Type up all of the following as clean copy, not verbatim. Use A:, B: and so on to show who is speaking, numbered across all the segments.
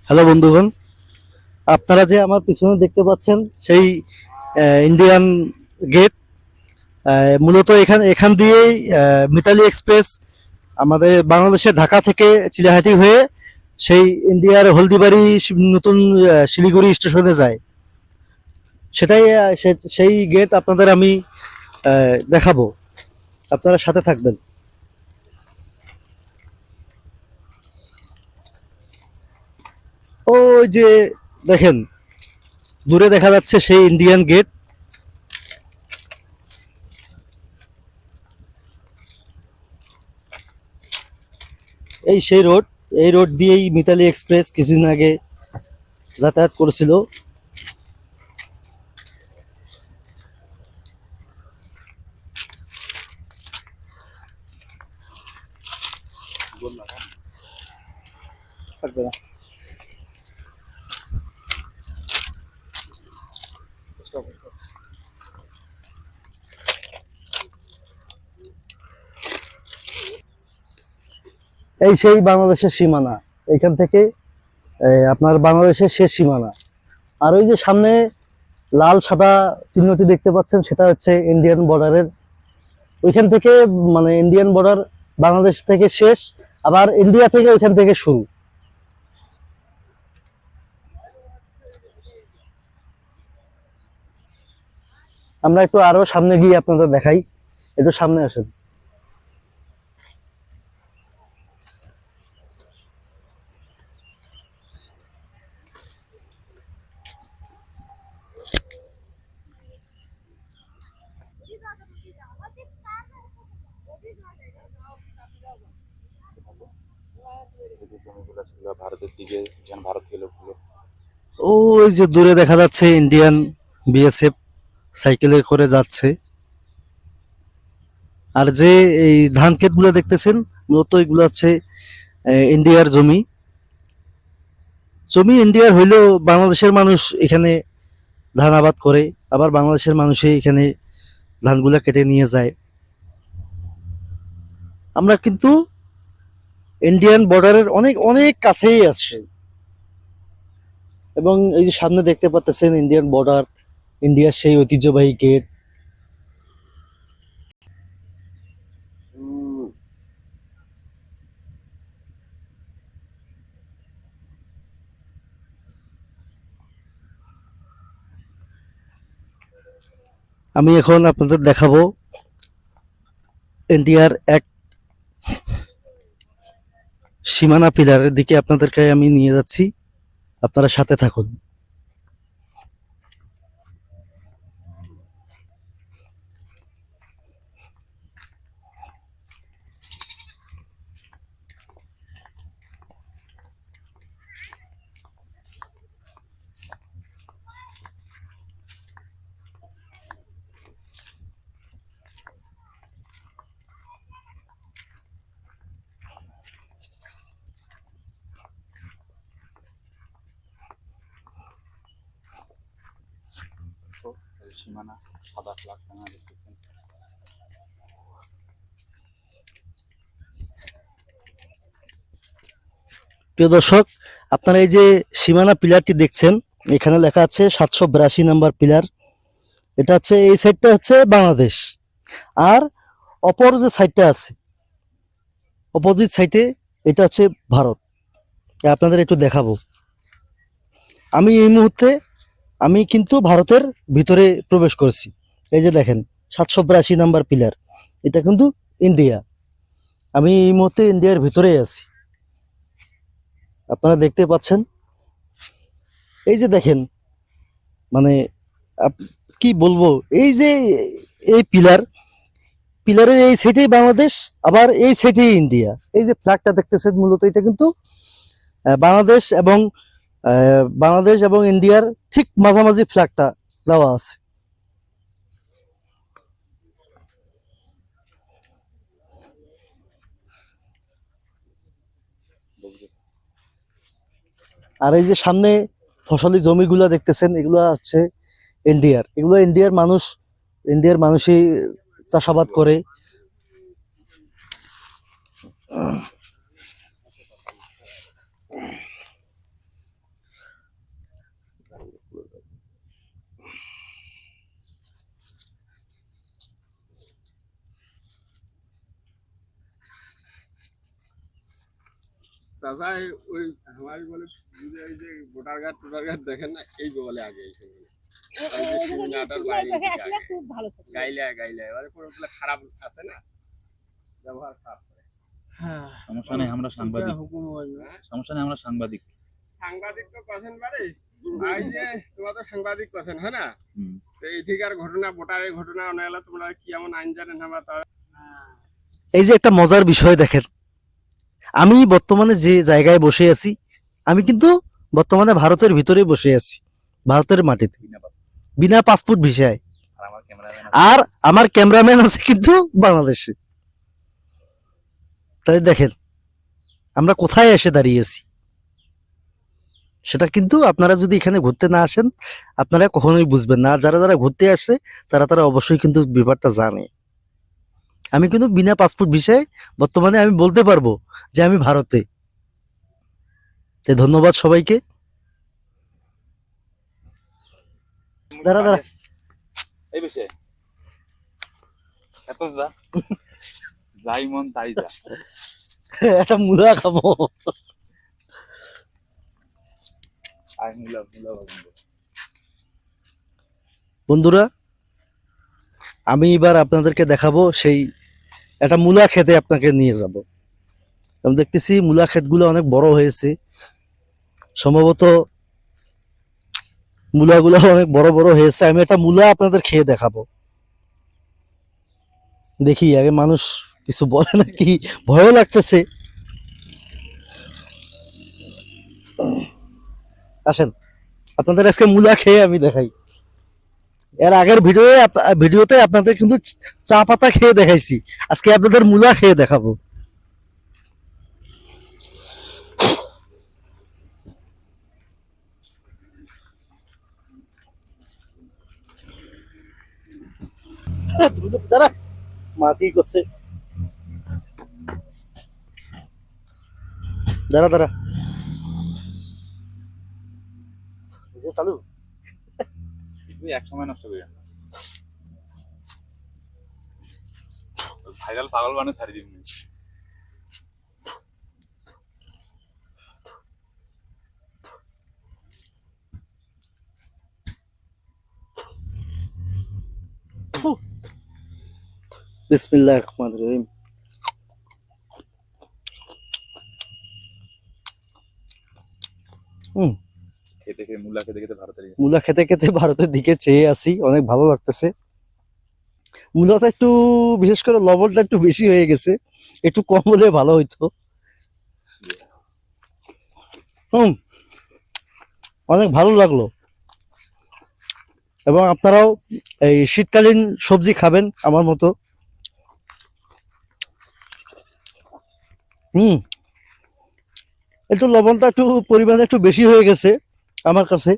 A: Hello বন্ধুগণ, আপনারা যে আমার পিছনে দেখতে পাচ্ছেন সেই ইন্ডিয়ান গেট। মূলত এখান এখান দিয়েই মিতালি এক্সপ্রেস আমাদের বাংলাদেশের ঢাকা থেকে চিলাহাটি হয়ে সেই ইন্ডিয়ার হলদিবাড়ি নতুন শিলিগুড়ি স্টেশনে যায়। সেটাই সেই গেট আপনাদের আমি দেখাবো, আপনারা সাথে থাকবেন। ওই যে দেখেন, দূরে দেখা যাচ্ছে সেই ইন্ডিয়ান গেট। এই সেই রোড, এই রোড দিয়েই মিতালি এক্সপ্রেস কিছুদিন আগে যাতায়াত করেছিল। থাকবে না। এই সেই বাংলাদেশের সীমানা, এইখান থেকে আপনার বাংলাদেশের শেষ সীমানা। আর ওই যে সামনে লাল সাদা চিহ্নটি দেখতে পাচ্ছেন, সেটা হচ্ছে ইন্ডিয়ান বর্ডারের। ওইখান থেকে মানে ইন্ডিয়ান বর্ডার বাংলাদেশ থেকে শেষ, আবার ইন্ডিয়া থেকে ওইখান থেকে শুরু। আমরা একটু আরো সামনে গিয়ে আপনাদের দেখাই, একটু সামনে আসেন।
B: জমিগুলো ছিল ভারতের দিকে, যেন ভারত থেকে লোকগুলো।
A: ওই যে দূরে দেখা যাচ্ছে ইন্ডিয়ান বিএসএফ সাইকেলে করে যাচ্ছে। আর যে এই ধান ক্ষেত গুলো দেখতেছেন, মূলত এগুলো হচ্ছে ইন্ডিয়ার জমি। জমি ইন্ডিয়ার হইলেও বাংলাদেশের মানুষ এখানে ধান আবাদ করে, আবার বাংলাদেশের মানুষই এখানে ধানগুলা কেটে নিয়ে যায়। আমরা কিন্তু ইন্ডিয়ান বর্ডারের অনেক অনেক কাছেই আসছে। এবং এই যে সামনে দেখতে পাচ্ছেন ইন্ডিয়ান বর্ডার, ইন্ডিয়ার সেই ঐতিহ্যবাহী গেট। আমি এখন আপনাদের দেখাবো ইন্ডিয়ার এক সীমানা পিলারের দিকে, আপনাদেরকে আমি নিয়ে যাচ্ছি, আপনারা সাথে থাকুন।
B: তো এই সীমানা সাদা ফ্ল্যাগ টাঙা দেখতেছেন।
A: প্রিয় দর্শক, আপনারা এই যে সীমানা পিলারটি দেখছেন, এখানে লেখা আছে 782 নাম্বার পিলার। এটা হচ্ছে, এই সাইডটা হচ্ছে বাংলাদেশ। আর অপর যে সাইডটা আছে, অপোজিট সাইডে, এটা হচ্ছে ভারত। আপনাদের একটু দেখাবো। আমি এই মুহূর্তে আমি কিন্তু ভারতের ভিতরে প্রবেশ করেছি। এই যে দেখেন 782 নাম্বার পিলার, এটা কিন্তু ইন্ডিয়া। আমি এই মুহূর্তে ইন্ডিয়ার ভিতরেই আছি, আপনারা দেখতে পাচ্ছেন। এই যে দেখেন, মানে কি বলবো, এই যে এই পিলার, পিলারের এই সাইডেই বাংলাদেশ, আবার এই সাইডেই ইন্ডিয়া। এই যে ফ্ল্যাগটা দেখতেছেন, মূলত এটা কিন্তু বাংলাদেশ এবং বাংলাদেশ এবং ইন্ডিয়ার ঠিক মাঝামাঝি ফ্ল্যাগটা দেওয়া আছে। আর এই যে সামনে ফসলি জমিগুলা দেখতেছেন, এগুলা হচ্ছে ইন্ডিয়ার। এগুলো ইন্ডিয়ার মানুষ, ইন্ডিয়ার মানুষই চাষাবাদ করে।
C: চাচা ওই हमारी বলে এই যে ভোটার কার্ড টোটার কার্ড দেখেন না এই বলে আগে এসে বলে এই যে সীমানাটার বাইরে খুব ভালো গাইলা এবারে পুরোগুলো খারাপ আছে না ব্যবহার খারাপ করে হ্যাঁ
B: সমস্যা নেই, আমরা সাংবাদিক। সমস্যা নেই, আমরা সাংবাদিক।
C: সাংবাদিক তো কথা পারে ভাই যে তোমরা তো সাংবাদিক কথা হ্যাঁ না তো এই ঠিকার ঘটনা ভোটারের ঘটনা অনেলা তোমরা কি এমন আইন জানেন আমরা তা
A: এই যে একটা মজার বিষয় দেখেন, আমি বর্তমানে যে জায়গায় বসে আছি, আমি কিন্তু বর্তমানে ভারতের ভিতরেই বসে আছি, ভারতের মাটিতে, বিনা পাসপোর্ট ভিসায়। আর আমার ক্যামেরাম্যান আছে কিন্তু বাংলাদেশে। তাই দেখেন আমরা কোথায় এসে দাঁড়িয়েছি, সেটা কিন্তু আপনারা যদি এখানে ঘুরতে না আসেন আপনারা কখনোই বুঝবেন না। যারা যারা ঘুরতে আসে তারা অবশ্যই কিন্তু ব্যাপারটা জানে। আমি কিন্তু বিনা পাসপোর্ট ভিসায় বর্তমানে আমি বলতে পারবো যে আমি ভারতে। তাই ধন্যবাদ সবাইকে। দাঁড়া
B: এই বিষয়ে এত যা যাই মন তাই যা,
A: একটা মুলা খাবো।
B: আই মুলা মুলা ভাববো।
A: বন্ধুরা, আমি এবার আপনাদেরকে দেখাবো সেই একটা মূলা খেতে আপনাকে নিয়ে যাব। আমি দেখতেছি মূলা ক্ষেতগুলো অনেক বড় হয়েছে, সম্ভবত মূলাগুলো অনেক বড় বড় হয়েছে। আমি একটা মূলা আপনাদের খেয়ে দেখাবো। দেখি আগে মানুষ কিছু বলে নাকি, ভয়ও লাগতেছে। আসেন আপনাদের আজকে মূলা খেয়ে আমি দেখাই। এর আগের ভিডিওতে আপনাদের কিন্তু চা পাতা খেয়ে দেখাইছি, আজকে আপনাদের মূলা খেয়ে দেখাবো। দাঁড়া, মা কি করছে? দাঁড়া দাঁড়া, চালু।
B: তুই এক সময় নষ্ট করি না, ভাইরাল পাগল বানে ছাড়ি দিবি।
A: বিসমিল্লাহির রহমানির রহিম।
B: খেতে খেতে মূলা খেতে খেতে ভারতের
A: মূলা খেতে খেতে ভারতের দিকে চেয়ে আছি, অনেক ভালো লাগতেছে। মূলাটা একটু, বিশেষ করে লবণটা একটু বেশি হয়ে গেছে, একটু কম হলে ভালো হইতো। অনেক ভালো লাগলো। এবং আপনারাও এই শীতকালীন সবজি খাবেন আমার মতো। একটু লবণটা একটু পরিমাণে একটু বেশি হয়ে গেছে আমার কাছে।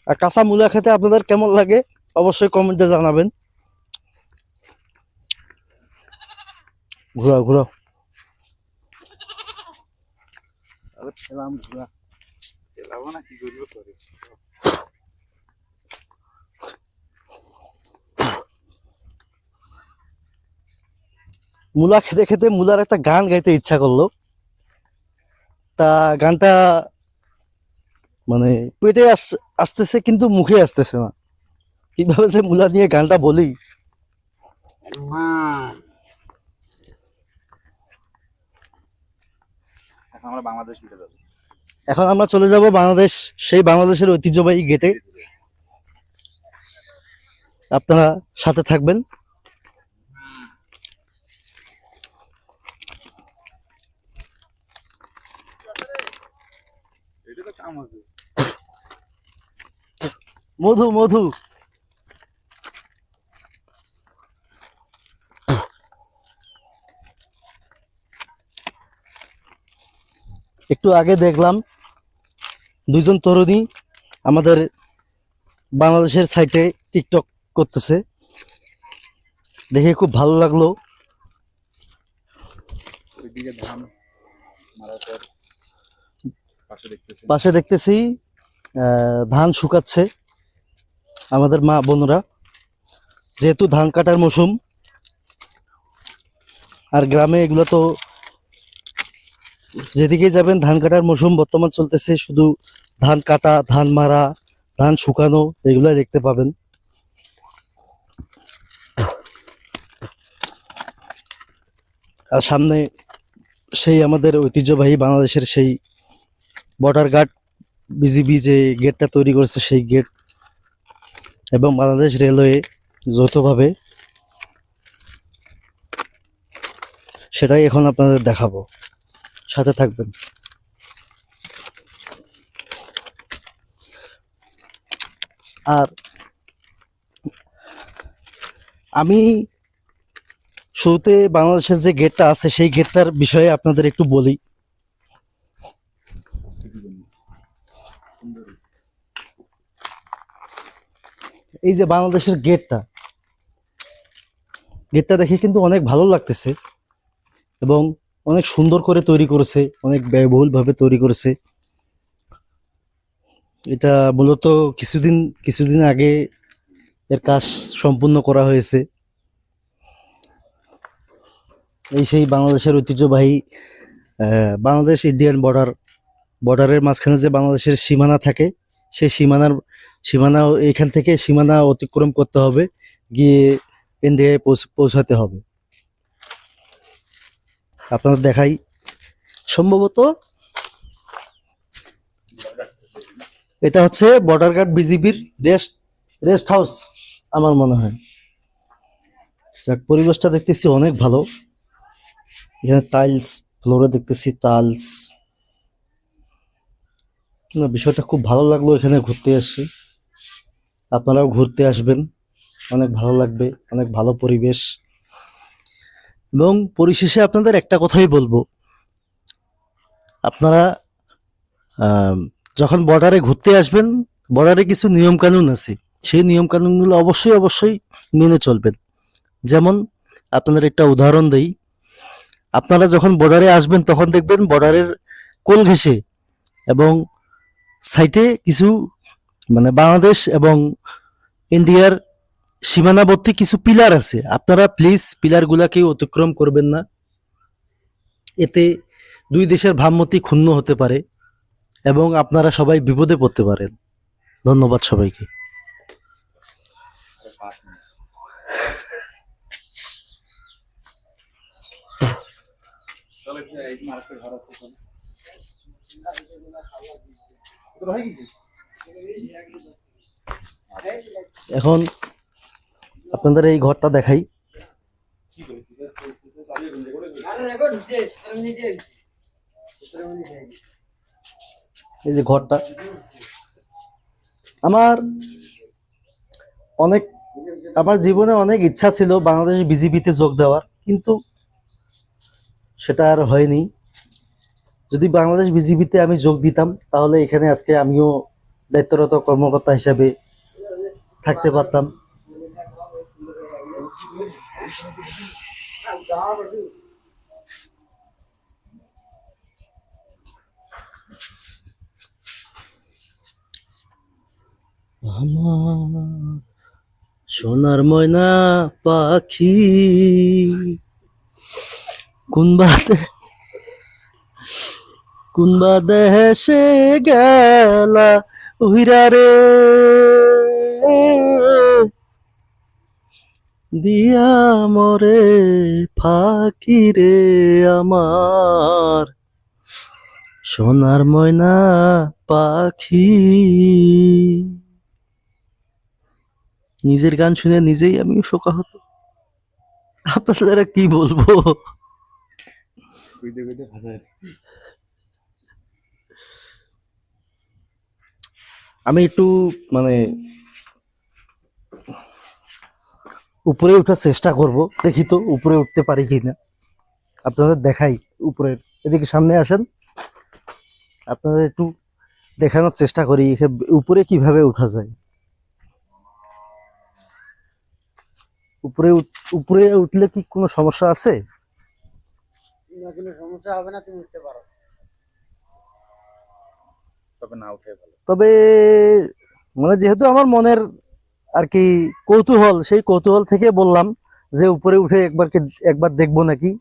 A: আর কাঁচা মূলা খেতে আপনাদের কেমন লাগে অবশ্যই কমেন্টে জানাবেন। ঘুরাও ঘুরাও,
B: না কি করবো করে।
A: মূলা খেতে খেতে মূলার একটা গান গাইতে ইচ্ছা করলো। তা গানটা মানে পেটে আসতেছে কিন্তু মুখে আসতেছে না, কিভাবে যে মূলা নিয়ে গানটা বলি।
B: আমরা বাংলাদেশ ফিরে যাবো।
A: এখন আমরা চলে যাব বাংলাদেশ, সেই বাংলাদেশের ঐতিহ্যবাহী গেটে। আপনারা সাথে থাকবেন। মধু মধু একটু আগে দেখলাম দুইজন তরুণী আমাদের বাংলাদেশের সাইটে টিকটক করতেছে, দেখে খুব ভালো লাগলো।
B: ওইদিকে ধান মারার পর
A: পাশে দেখতেছি ধান শুকাচ্ছে আমাদের মা বোনরা, যেহেতু ধান কাটার মৌসুম। আর গ্রামে এগুলো তো যেদিকে যাবেন ধান কাটার মৌসুম বর্তমান চলতেছে, শুধু ধান কাটা, ধান মারা, ধান শুকানো এগুলাই দেখতে পাবেন। আর সামনে সেই আমাদের ঐতিহ্যবাহী বাংলাদেশের সেই বর্ডার গার্ড বিজিবি যে গেটটা তৈরি করেছে সেই গেট, এবং বাংলাদেশ রেলওয়ে যৌথভাবে, সেটাই এখন আপনাদের দেখাবো, সাথে থাকবেন। আর আমি শুরুতে বাংলাদেশের যে গেটটা আছে সেই গেটটার বিষয়ে আপনাদের একটু বলি। এই যে বাংলাদেশের গেটটা, গেটটা দেখে কিন্তু অনেক ভালো লাগতেছে এবং অনেক সুন্দর করে তৈরি করেছে, অনেক ব্যয়বহুল ভাবে তৈরি করেছে। এটা মূলত কিছুদিন আগে এর কাজ সম্পূর্ণ করা হয়েছে। এই সেই বাংলাদেশের ঐতিহ্যবাহী বাংলাদেশ ইন্ডিয়ান বর্ডারের মাঝখানে যে বাংলাদেশের সীমানা থাকে, সেই সীমানা এখান থেকে সীমানা অতিক্রম করতে হবে, গিয়ে ইন্ডিয়ায় পৌঁছাতে হবে। আপনাদের দেখাই, সম্ভবত এটা হচ্ছে বর্ডার গার্ড বিজিবির রেস্ট হাউস আমার মনে হয়। যাক, পরিবেশটা দেখতেছি অনেক ভালো। এখানে টাইলস, ফ্লোরে দেখতেছি টাইলস। না, বিষয়টা খুব ভালো লাগলো এখানে ঘুরতে এসে। আপনারাও ঘুরতে আসবেন, অনেক ভালো লাগবে, অনেক ভালো পরিবেশ। এবং পরিশেষে আপনাদের একটা কথাই বলবো, আপনারা যখন বর্ডারে ঘুরতে আসবেন, বর্ডারে কিছু নিয়ম কানুন আছে, সেই নিয়ম কানুনগুলো অবশ্যই মেনে চলবেন। যেমন আপনাদের একটা উদাহরণ দেই, আপনারা যখন বর্ডারে আসবেন তখন দেখবেন বর্ডারের কোল ঘেঁষে এবং সাইটে কিছু মানে বাংলাদেশ এবং ইন্ডিয়ার সীমানাবর্তী কিছু পিলার আছে। আপনারা প্লিজ পিলারগুলাকে অতিক্রম করবেন না, এতে দুই দেশের ভাবমূর্তি ক্ষুণ্ণ হতে পারে এবং আপনারা সবাই বিপদে পড়তে পারেন। ধন্যবাদ সবাইকে। এখন আপনাদের এই ঘরটা দেখাই। এই যে ঘরটা, আমার জীবনে অনেক ইচ্ছা ছিল বাংলাদেশ বিজিবিতে যোগ দেওয়ার, কিন্তু সেটা আর হয়নি। যদি বাংলাদেশ বিজিবিতে আমি যোগ দিতাম তাহলে এখানে আজকে আমিও দায়িত্বরত কর্মকর্তা হিসাবে থাকতে পারতাম। আমার সোনার ময়না পাখি কোনবা দেশে গেলা উহিরা রে, দিয়া মরে ফাঁকি রে আমার সোনার ময়না পাখি। নিজের গান শুনে নিজেই আমি শোকাহত। আপনারা কি বলবো। আমি একটু মানে উপরে ওঠার চেষ্টা করব, দেখি তো উপরে উঠতে পারি কিনা। আপনাদের দেখাই উপরের, এদিকে সামনে আসেন, আপনাদের একটু দেখানোর চেষ্টা করি উপরে কিভাবে উঠা যায়। উপরে উঠলে কি কোনো সমস্যা আছে?
C: না, কোনো সমস্যা হবে না, তুমি উঠতে পারো।
B: তবে না উঠে ভালো।
A: তবে মানে যেহেতু আমার মনের আর কি কৌতূহল, সেই কৌতূহল থেকে বললাম যে উপরে উঠে একবার দেখবো নাকি,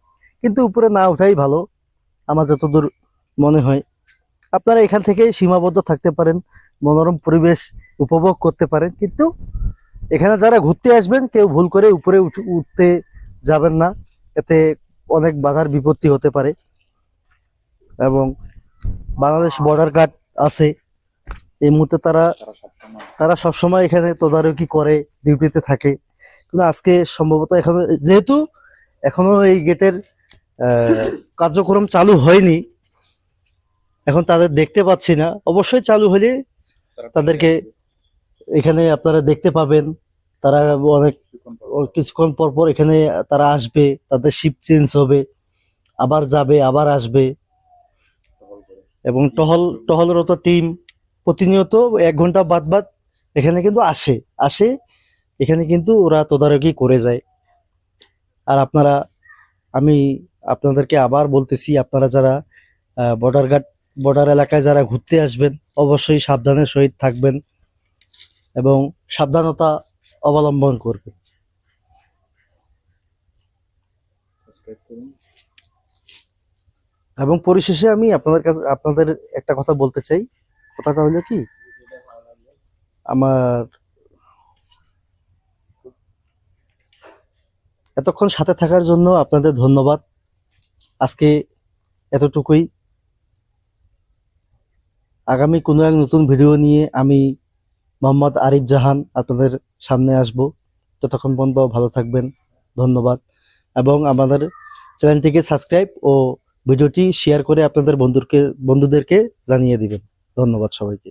A: কিন্তু উপরে না উঠাই ভালো আমার যতদূর মনে হয়। আপনারা এখান থেকে সীমাবদ্ধ থাকতে পারেন, মনোরম পরিবেশ উপভোগ করতে পারেন, কিন্তু এখানে যারা ঘুরতে আসবেন কেউ ভুল করে উপরে উঠতে যাবেন না, এতে অনেক বাধার বিপত্তি হতে পারে। এবং বাংলাদেশ বর্ডার গার্ড আছে, এই মুহূর্তে
B: তারা সবসময়
A: তারা সবসময় এখানে তদারকি করে, ডিউটিতে থাকে। কিন্তু আজকে সম্ভবত এখনো, যেহেতু এখনো এই গেটের কার্যক্রম চালু হয়নি, এখন তাদের দেখতে পাচ্ছি না। অবশ্যই চালু হলে
B: তারা
A: তাদেরকে এখানে আপনারা দেখতে পাবেন। তারা অনেক
B: কিছুক্ষণ পর
A: কিছুক্ষণ পর পর এখানে তারা আসবে, তাদের শিফট চেঞ্জ হবে, আবার যাবে, আবার আসবে।
B: টহল করে।
A: এবং টহলরত টিম প্রতিনিয়ত 1 ঘন্টা বাদ বাদ এখানে কিন্তু আসে আসে এখানে কিন্তু ওরা তদারকি করে যায়। আর আপনারা, আমি আপনাদেরকে আবার বলতেছি, আপনারা যারা বর্ডার এলাকায় যারা ঘুরতে আসবেন অবশ্যই সাবধানের সহিত থাকবেন এবং সাবধানতা অবলম্বন করবেন।
B: সাবস্ক্রাইব করুন।
A: এবং পরিশেষে আমি আপনাদের একটা কথা বলতে চাই। কথাটা হলো কি, আমার এতক্ষণ সাথে থাকার জন্য আপনাদের ধন্যবাদ। আজকে এতটুকুই। আগামী কোনো এক নতুন ভিডিও নিয়ে আমি মোহাম্মদ আরিফ জাহান আপনাদের সামনে আসব। ততক্ষণ পর্যন্ত ভালো থাকবেন, ধন্যবাদ। এবং আমাদের চ্যানেলটিকে সাবস্ক্রাইব ও ভিডিওটি শেয়ার করে আপনাদের বন্ধুদেরকে জানিয়ে দিবেন। ধন্যবাদ সবাইকে।